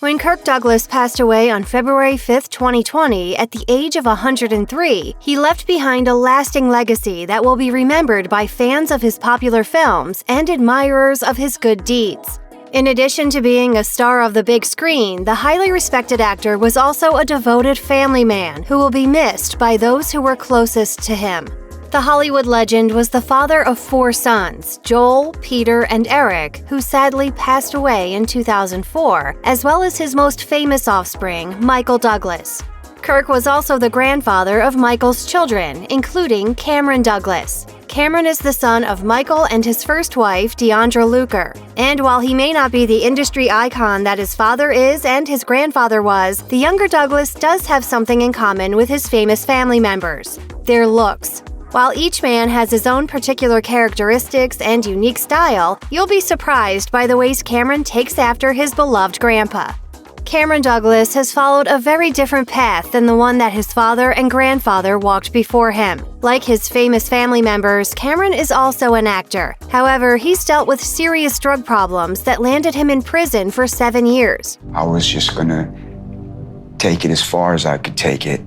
When Kirk Douglass passed away on February 5, 2020, at the age of 103, he left behind a lasting legacy that will be remembered by fans of his popular films and admirers of his good deeds. In addition to being a star of the big screen, the highly respected actor was also a devoted family man who will be missed by those who were closest to him. The Hollywood legend was the father of 4 sons, Joel, Peter, and Eric, who sadly passed away in 2004, as well as his most famous offspring, Michael Douglass. Kirk was also the grandfather of Michael's children, including Cameron Douglass. Cameron is the son of Michael and his first wife, Deandra Luker. And while he may not be the industry icon that his father is and his grandfather was, the younger Douglass does have something in common with his famous family members: their looks. While each man has his own particular characteristics and unique style, you'll be surprised by the ways Cameron takes after his beloved grandpa. Cameron Douglass has followed a very different path than the one that his father and grandfather walked before him. Like his famous family members, Cameron is also an actor. However, he's dealt with serious drug problems that landed him in prison for 7 years. I was just gonna take it as far as I could take it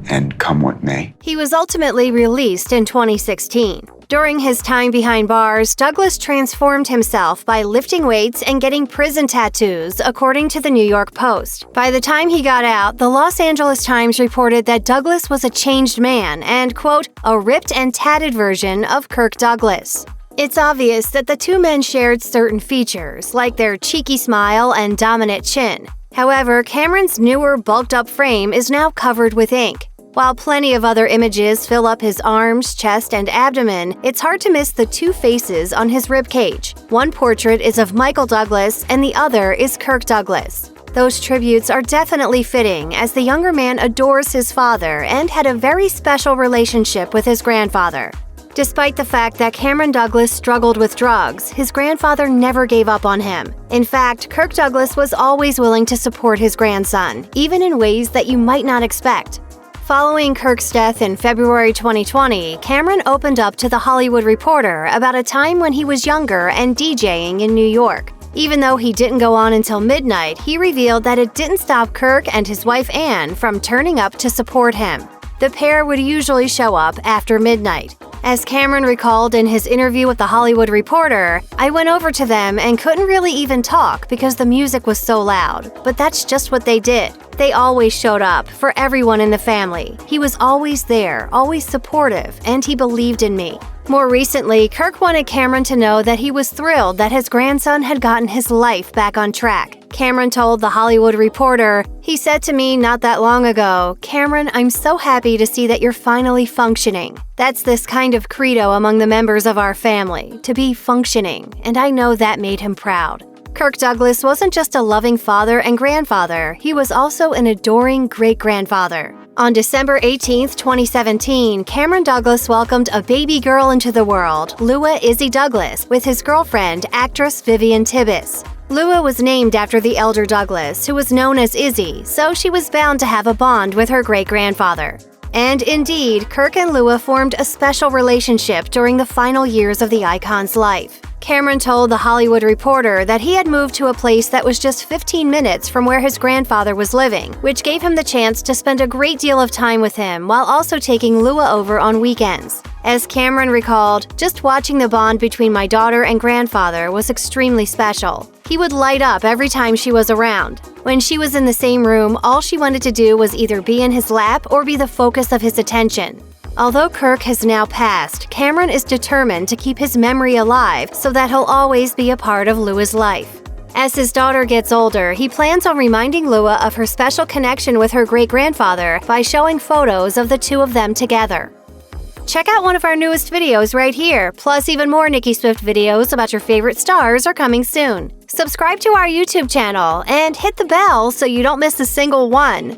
and come with me. He was ultimately released in 2016. During his time behind bars, Douglass transformed himself by lifting weights and getting prison tattoos, according to the New York Post. By the time he got out, the Los Angeles Times reported that Douglass was a changed man and, quote, a ripped and tatted version of Kirk Douglass. It's obvious that the two men shared certain features, like their cheeky smile and dominant chin. However, Cameron's newer, bulked-up frame is now covered with ink. While plenty of other images fill up his arms, chest, and abdomen, it's hard to miss the 2 faces on his ribcage. One portrait is of Michael Douglass, and the other is Kirk Douglass. Those tributes are definitely fitting, as the younger man adores his father and had a very special relationship with his grandfather. Despite the fact that Cameron Douglass struggled with drugs, his grandfather never gave up on him. In fact, Kirk Douglass was always willing to support his grandson, even in ways that you might not expect. Following Kirk's death in February 2020, Cameron opened up to The Hollywood Reporter about a time when he was younger and DJing in New York. Even though he didn't go on until midnight, he revealed that it didn't stop Kirk and his wife Anne from turning up to support him. The pair would usually show up after midnight. As Cameron recalled in his interview with The Hollywood Reporter, "I went over to them and couldn't really even talk because the music was so loud. But that's just what they did. They always showed up for everyone in the family. He was always there, always supportive, and he believed in me." More recently, Kirk wanted Cameron to know that he was thrilled that his grandson had gotten his life back on track. Cameron told The Hollywood Reporter, "He said to me not that long ago, 'Cameron, I'm so happy to see that you're finally functioning.' That's this kind of credo among the members of our family, to be functioning, and I know that made him proud." Kirk Douglass wasn't just a loving father and grandfather, he was also an adoring great-grandfather. On December 18, 2017, Cameron Douglass welcomed a baby girl into the world, Lua Izzy Douglass, with his girlfriend, actress Vivian Tibbs. Lua was named after the elder Douglass, who was known as Izzy, so she was bound to have a bond with her great-grandfather. And indeed, Kirk and Lua formed a special relationship during the final years of the icon's life. Cameron told The Hollywood Reporter that he had moved to a place that was just 15 minutes from where his grandfather was living, which gave him the chance to spend a great deal of time with him while also taking Lua over on weekends. As Cameron recalled, "Just watching the bond between my daughter and grandfather was extremely special. He would light up every time she was around. When she was in the same room, all she wanted to do was either be in his lap or be the focus of his attention." Although Kirk has now passed, Cameron is determined to keep his memory alive so that he'll always be a part of Lua's life. As his daughter gets older, he plans on reminding Lua of her special connection with her great-grandfather by showing photos of the two of them together. Check out one of our newest videos right here, plus even more Nicki Swift videos about your favorite stars are coming soon. Subscribe to our YouTube channel and hit the bell so you don't miss a single one.